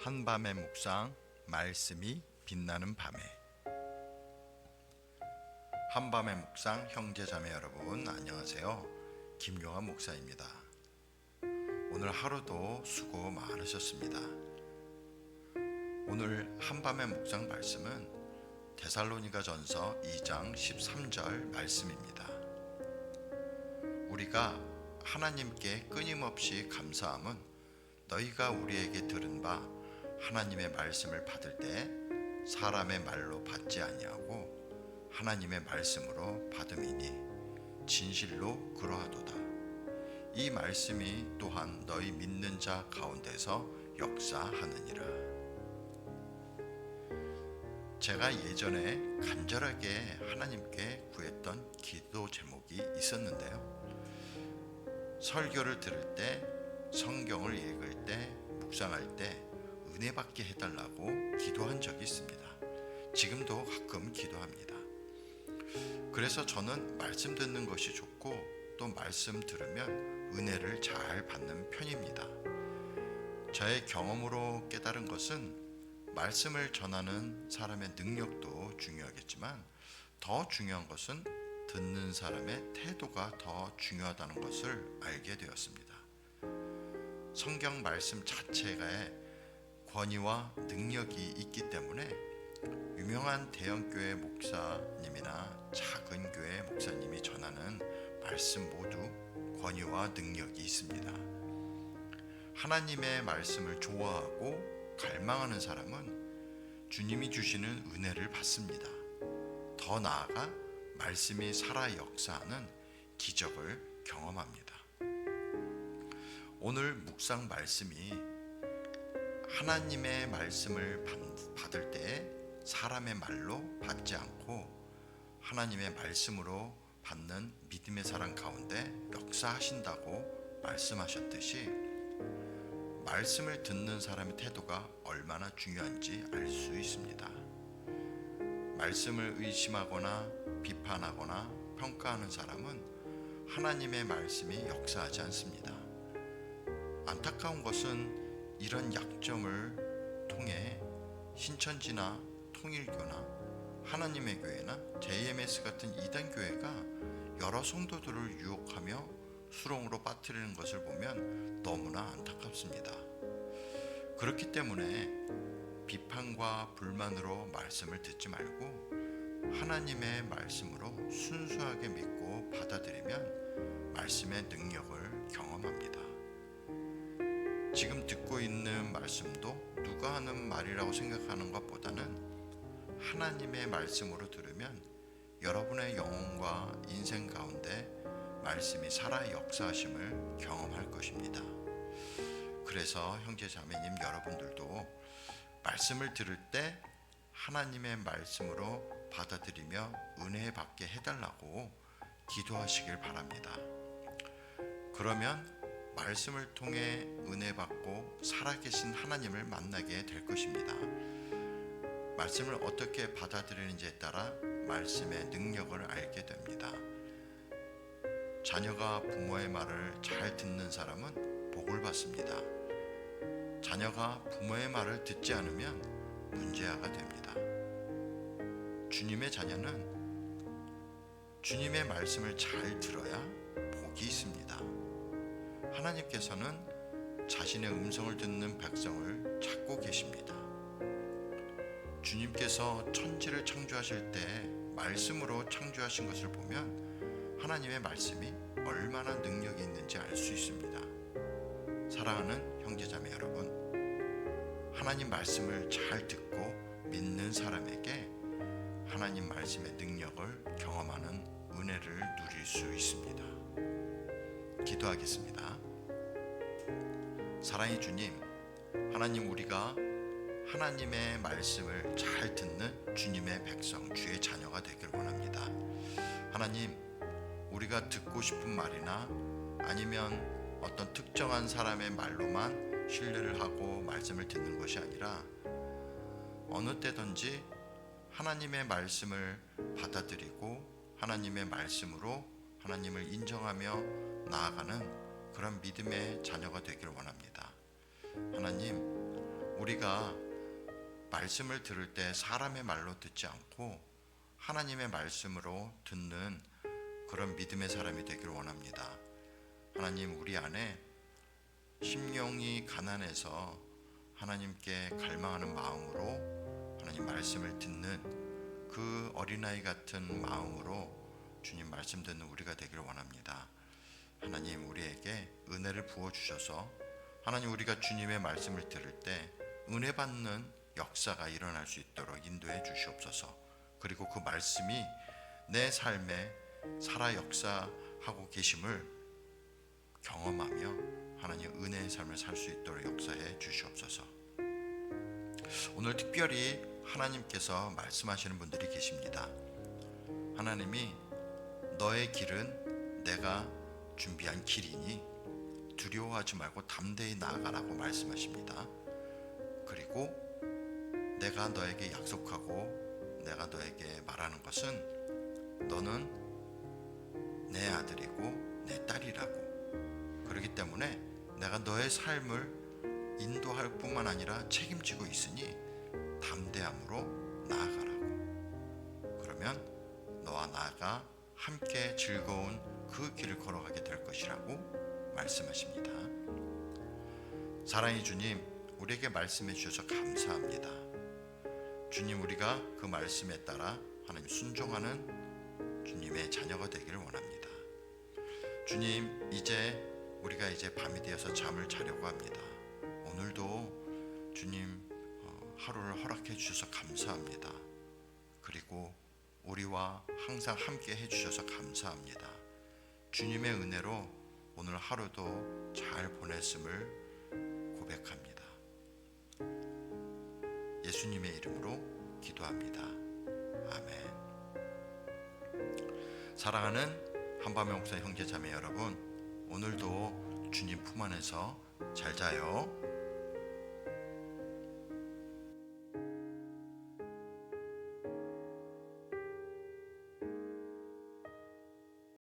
한밤의 묵상, 말씀이 빛나는 밤에. 한밤의 묵상 형제자매 여러분 안녕하세요. 김용환 목사입니다. 오늘 하루도 수고 많으셨습니다. 오늘 한밤의 묵상 말씀은 데살로니가전서 2장 13절 말씀입니다. 우리가 하나님께 끊임없이 감사함은 너희가 우리에게 들은 바 하나님의 말씀을 받을 때 사람의 말로 받지 아니하고 하나님의 말씀으로 받음이니 진실로 그러하도다. 이 말씀이 또한 너희 믿는 자 가운데서 역사하느니라. 제가 예전에 간절하게 하나님께 구했던 기도 제목이 있었는데요. 설교를 들을 때, 성경을 읽을 때, 묵상할 때 은혜 받게 해달라고 기도한 적이 있습니다. 지금도 가끔 기도합니다. 그래서 저는 말씀 듣는 것이 좋고 또 말씀 들으면 은혜를 잘 받는 편입니다. 저의 경험으로 깨달은 것은 말씀을 전하는 사람의 능력도 중요하겠지만 더 중요한 것은 듣는 사람의 태도가 더 중요하다는 것을 알게 되었습니다. 성경 말씀 자체에 권위와 능력이 있기 때문에 유명한 대형교회 목사님이나 작은 교회 목사님이 전하는 말씀 모두 권위와 능력이 있습니다. 하나님의 말씀을 좋아하고 갈망하는 사람은 주님이 주시는 은혜를 받습니다. 더 나아가 말씀이 살아 역사하는 기적을 경험합니다. 오늘 묵상 말씀이 하나님의 말씀을 받을 때 사람의 말로 받지 않고 하나님의 말씀으로 받는 믿음의 사람 가운데 역사하신다고 말씀하셨듯이 말씀을 듣는 사람의 태도가 얼마나 중요한지 알 수 있습니다. 말씀을 의심하거나 비판하거나 평가하는 사람은 하나님의 말씀이 역사하지 않습니다. 안타까운 것은 이런 약점을 통해 신천지나 통일교나 하나님의 교회나 JMS 같은 이단 교회가 여러 성도들을 유혹하며 수렁으로 빠뜨리는 것을 보면 너무나 안타깝습니다. 그렇기 때문에 비판과 불만으로 말씀을 듣지 말고 하나님의 말씀으로 순수하게 믿고 받아들이면 말씀의 능력을 경험합니다. 지금 듣고 있는 말씀도 누가 하는 말이라고 생각하는 것보다는 하나님의 말씀으로 들으면 여러분의 영혼과 인생 가운데 말씀이 살아 역사하심을 경험할 것입니다. 그래서 형제자매님 여러분들도 말씀을 들을 때 하나님의 말씀으로 받아들이며 은혜 받게 해달라고 기도하시길 바랍니다. 그러면 말씀을 통해 은혜 받고 살아계신 하나님을 만나게 될 것입니다. 말씀을 어떻게 받아들이는지에 따라 말씀의 능력을 알게 됩니다. 자녀가 부모의 말을 잘 듣는 사람은 복을 받습니다. 자녀가 부모의 말을 듣지 않으면 문제아가 됩니다. 주님의 자녀는 주님의 말씀을 잘 들어야 복이 있습니다. 하나님께서는 자신의 음성을 듣는 백성을 찾고 계십니다. 주님께서 천지를 창조하실 때 말씀으로 창조하신 것을 보면 하나님의 말씀이 얼마나 능력이 있는지 알 수 있습니다. 사랑하는 형제자매 여러분, 하나님 말씀을 잘 듣고 믿는 사람에게 하나님 말씀의 능력을 경험하는 은혜를 누릴 수 있습니다. 기도하겠습니다. 사랑의 주님, 하나님, 우리가 하나님의 말씀을 잘 듣는 주님의 백성, 주의 자녀가 되길 원합니다. 하나님, 우리가 듣고 싶은 말이나 아니면 어떤 특정한 사람의 말로만 신뢰를 하고 말씀을 듣는 것이 아니라 어느 때든지 하나님의 말씀을 받아들이고 하나님의 말씀으로 하나님을 인정하며 나아가는 그런 믿음의 자녀가 되길 원합니다. 하나님, 우리가 말씀을 들을 때 사람의 말로 듣지 않고 하나님의 말씀으로 듣는 그런 믿음의 사람이 되기를 원합니다. 하나님, 우리 안에 심령이 가난해서 하나님께 갈망하는 마음으로 하나님 말씀을 듣는 그 어린아이 같은 마음으로 주님 말씀 듣는 우리가 되기를 원합니다. 하나님, 우리에게 은혜를 부어주셔서 하나님, 우리가 주님의 말씀을 들을 때 은혜 받는 역사가 일어날 수 있도록 인도해 주시옵소서. 그리고 그 말씀이 내 삶에 살아 역사하고 계심을 경험하며 하나님 은혜의 삶을 살 수 있도록 역사해 주시옵소서. 오늘 특별히 하나님께서 말씀하시는 분들이 계십니다. 하나님이 너의 길은 내가 준비한 길이니 두려워하지 말고 담대히 나아가라고 말씀하십니다. 그리고 내가 너에게 약속하고 내가 너에게 말하는 것은 너는 내 아들이고 내 딸이라고. 그렇기 때문에 내가 너의 삶을 인도할 뿐만 아니라 책임지고 있으니 담대함으로 나아가라고. 그러면 너와 나가 함께 즐거운 그 길을 걸어가게 될 것이라고 말씀하십니다. 사랑의 주님, 우리에게 말씀해 주셔서 감사합니다. 주님, 우리가 그 말씀에 따라 하나님 순종하는 주님의 자녀가 되기를 원합니다. 주님, 우리가 이제 밤이 되어서 잠을 자려고 합니다. 오늘도 주님 하루를 허락해 주셔서 감사합니다. 그리고 우리와 항상 함께 해 주셔서 감사합니다. 주님의 은혜로 오늘 하루도 잘 보냈음을 고백합니다. 예수님의 이름으로 기도합니다. 아멘. 사랑하는 한밤의 목사 형제 자매 여러분, 오늘도 주님 품 안에서 잘 자요.